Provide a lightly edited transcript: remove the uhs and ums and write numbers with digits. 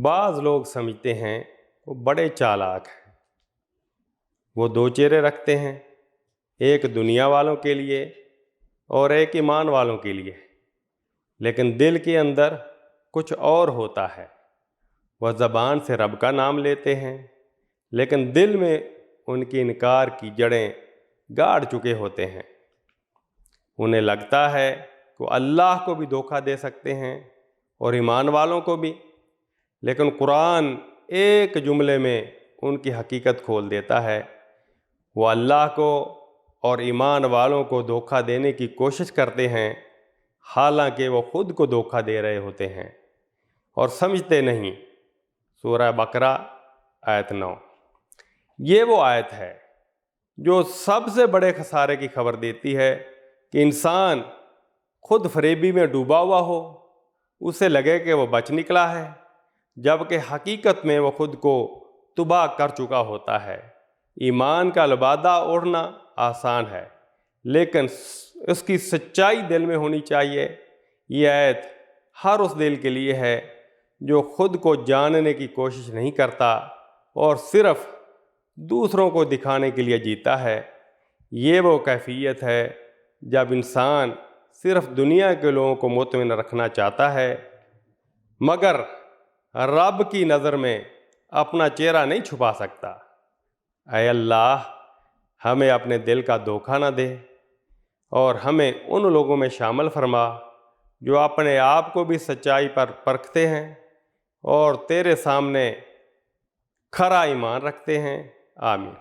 بعض لوگ سمجھتے ہیں وہ بڑے چالاک ہیں، وہ دو چہرے رکھتے ہیں، ایک دنیا والوں کے لیے اور ایک ایمان والوں کے لیے، لیکن دل کے اندر کچھ اور ہوتا ہے۔ وہ زبان سے رب کا نام لیتے ہیں، لیکن دل میں ان کی انکار کی جڑیں گاڑ چکے ہوتے ہیں۔ انہیں لگتا ہے کہ وہ اللہ کو بھی دھوکہ دے سکتے ہیں اور ایمان والوں کو بھی، لیکن قرآن ایک جملے میں ان کی حقیقت کھول دیتا ہے۔ وہ اللہ کو اور ایمان والوں کو دھوکہ دینے کی کوشش کرتے ہیں، حالانکہ وہ خود کو دھوکہ دے رہے ہوتے ہیں اور سمجھتے نہیں۔ سورہ بقرہ آیت 9۔ یہ وہ آیت ہے جو سب سے بڑے خسارے کی خبر دیتی ہے کہ انسان خود فریبی میں ڈوبا ہوا ہو، اسے لگے کہ وہ بچ نکلا ہے، جبکہ حقیقت میں وہ خود کو تباہ کر چکا ہوتا ہے۔ ایمان کا لبادہ اوڑھنا آسان ہے، لیکن اس کی سچائی دل میں ہونی چاہیے۔ یہ آیت ہر اس دل کے لیے ہے جو خود کو جاننے کی کوشش نہیں کرتا اور صرف دوسروں کو دکھانے کے لیے جیتا ہے۔ یہ وہ کیفیت ہے جب انسان صرف دنیا کے لوگوں کو مطمئن رکھنا چاہتا ہے، مگر رب کی نظر میں اپنا چہرہ نہیں چھپا سکتا۔ اے اللہ، ہمیں اپنے دل کا دھوکہ نہ دے اور ہمیں ان لوگوں میں شامل فرما جو اپنے آپ کو بھی سچائی پر پرکھتے ہیں اور تیرے سامنے کھرا ایمان رکھتے ہیں۔ آمین۔